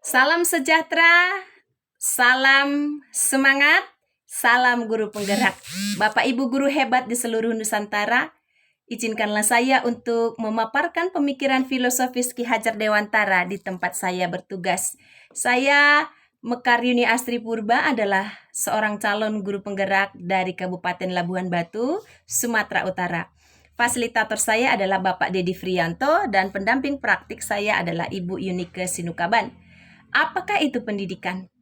Salam sejahtera, salam semangat, salam guru penggerak. Bapak Ibu guru hebat di seluruh Nusantara, izinkanlah saya untuk memaparkan pemikiran filosofis Ki Hajar Dewantara di tempat saya bertugas. Saya Mekaryuni Astri Purba adalah seorang calon guru penggerak dari Kabupaten Labuhan Batu, Sumatera Utara. Fasilitator saya adalah Bapak Dedi Frianto dan pendamping praktik saya adalah Ibu Yunike Sinukaban. Apakah itu pendidikan?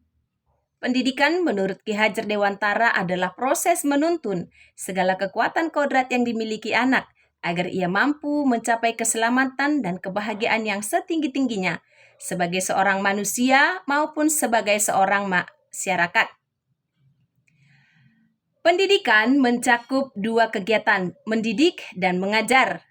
Pendidikan menurut Ki Hajar Dewantara adalah proses menuntun segala kekuatan kodrat yang dimiliki anak agar ia mampu mencapai keselamatan dan kebahagiaan yang setinggi-tingginya sebagai seorang manusia maupun sebagai seorang masyarakat. Pendidikan mencakup dua kegiatan, mendidik dan mengajar.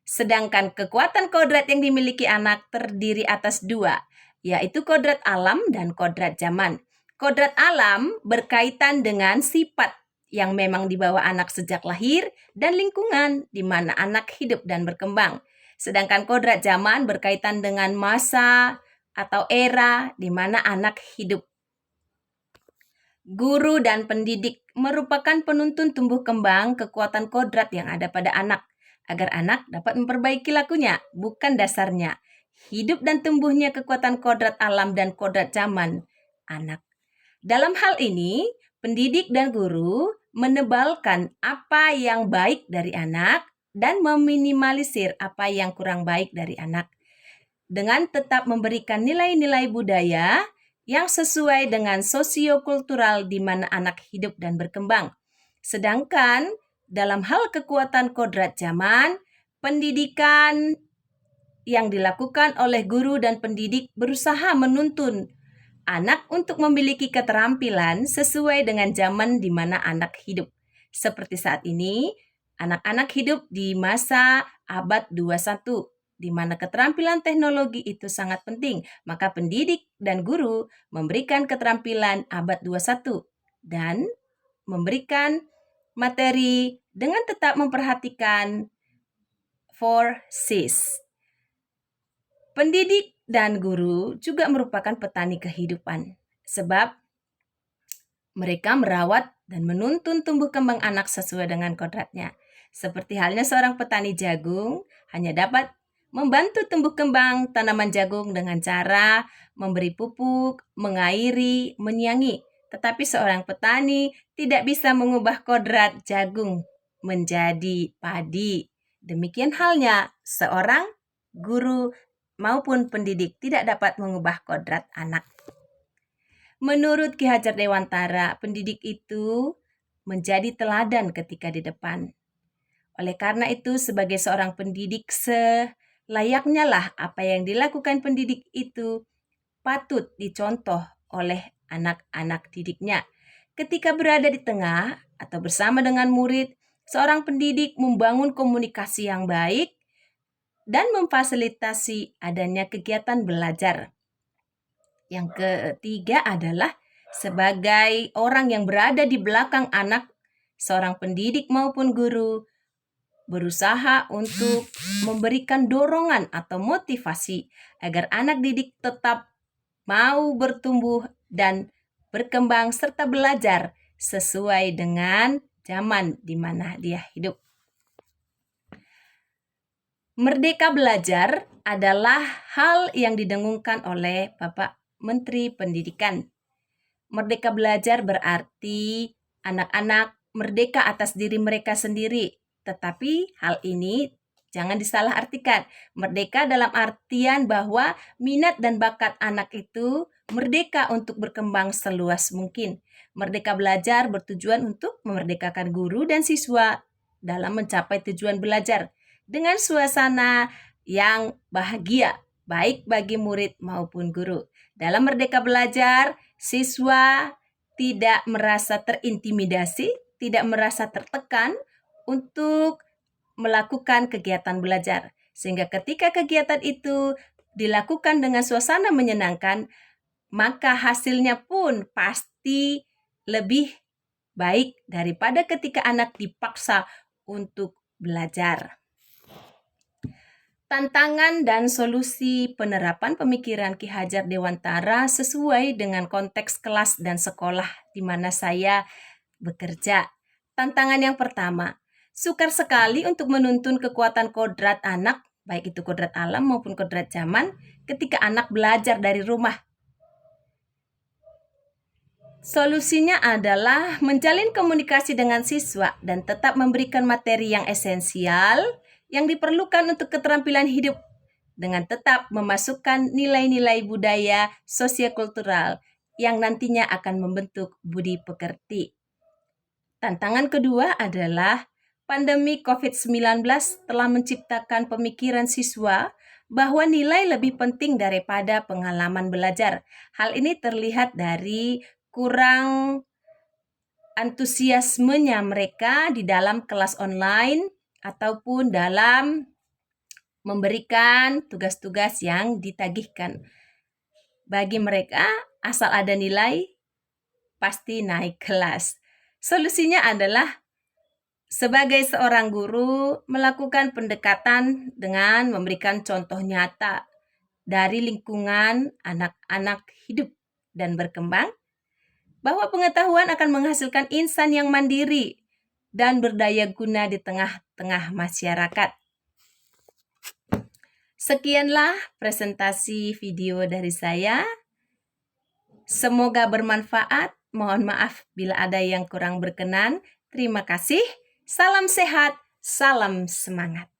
Sedangkan kekuatan kodrat yang dimiliki anak terdiri atas dua, yaitu kodrat alam dan kodrat zaman. Kodrat alam berkaitan dengan sifat yang memang dibawa anak sejak lahir dan lingkungan di mana anak hidup dan berkembang. Sedangkan kodrat zaman berkaitan dengan masa atau era di mana anak hidup. Guru dan pendidik merupakan penuntun tumbuh kembang kekuatan kodrat yang ada pada anak, agar anak dapat memperbaiki lakunya, bukan dasarnya. Hidup dan tumbuhnya kekuatan kodrat alam dan kodrat zaman anak. Dalam hal ini, pendidik dan guru menebalkan apa yang baik dari anak dan meminimalisir apa yang kurang baik dari anak. Dengan tetap memberikan nilai-nilai budaya yang sesuai dengan sosiokultural di mana anak hidup dan berkembang. Sedangkan dalam hal kekuatan kodrat zaman, pendidikan yang dilakukan oleh guru dan pendidik berusaha menuntun anak untuk memiliki keterampilan sesuai dengan zaman di mana anak hidup. Seperti saat ini, anak-anak hidup di masa abad 21, di mana keterampilan teknologi itu sangat penting. Maka pendidik dan guru memberikan keterampilan abad 21 dan memberikan materi dengan tetap memperhatikan 4Cs. Pendidik dan guru juga merupakan petani kehidupan, sebab mereka merawat dan menuntun tumbuh kembang anak sesuai dengan kodratnya. Seperti halnya seorang petani jagung hanya dapat membantu tumbuh kembang tanaman jagung dengan cara memberi pupuk, mengairi, menyiangi. Tetapi seorang petani tidak bisa mengubah kodrat jagung menjadi padi. Demikian halnya seorang guru maupun pendidik tidak dapat mengubah kodrat anak. Menurut Ki Hajar Dewantara, pendidik itu menjadi teladan ketika di depan. Oleh karena itu, sebagai seorang pendidik, selayaknya lah apa yang dilakukan pendidik itu patut dicontoh oleh anak-anak didiknya. Ketika berada di tengah atau bersama dengan murid, seorang pendidik membangun komunikasi yang baik dan memfasilitasi adanya kegiatan belajar. Yang ketiga adalah sebagai orang yang berada di belakang anak, seorang pendidik maupun guru berusaha untuk memberikan dorongan atau motivasi agar anak didik tetap mau bertumbuh dan berkembang serta belajar sesuai dengan zaman di mana dia hidup. Merdeka belajar adalah hal yang didengungkan oleh Bapak Menteri Pendidikan. Merdeka belajar berarti anak-anak merdeka atas diri mereka sendiri. Tetapi hal ini jangan disalahartikan. Merdeka dalam artian bahwa minat dan bakat anak itu merdeka untuk berkembang seluas mungkin. Merdeka belajar bertujuan untuk memerdekakan guru dan siswa dalam mencapai tujuan belajar dengan suasana yang bahagia, baik bagi murid maupun guru. Dalam Merdeka Belajar, siswa tidak merasa terintimidasi, tidak merasa tertekan untuk melakukan kegiatan belajar. Sehingga ketika kegiatan itu dilakukan dengan suasana menyenangkan, maka hasilnya pun pasti lebih baik daripada ketika anak dipaksa untuk belajar. Tantangan dan solusi penerapan pemikiran Ki Hajar Dewantara sesuai dengan konteks kelas dan sekolah di mana saya bekerja. Tantangan yang pertama, sukar sekali untuk menuntun kekuatan kodrat anak, baik itu kodrat alam maupun kodrat zaman, ketika anak belajar dari rumah. Solusinya adalah menjalin komunikasi dengan siswa dan tetap memberikan materi yang esensial yang diperlukan untuk keterampilan hidup dengan tetap memasukkan nilai-nilai budaya sosiokultural yang nantinya akan membentuk budi pekerti. Tantangan kedua adalah pandemi COVID-19 telah menciptakan pemikiran siswa bahwa nilai lebih penting daripada pengalaman belajar. Hal ini terlihat dari kurang antusiasmenya mereka di dalam kelas online ataupun dalam memberikan tugas-tugas yang ditagihkan. Bagi mereka, asal ada nilai, pasti naik kelas. Solusinya adalah sebagai seorang guru melakukan pendekatan dengan memberikan contoh nyata dari lingkungan anak-anak hidup dan berkembang, bahwa pengetahuan akan menghasilkan insan yang mandiri dan berdaya guna di tengah-tengah masyarakat. Sekianlah presentasi video dari saya. Semoga bermanfaat. Mohon maaf bila ada yang kurang berkenan. Terima kasih. Salam sehat, salam semangat.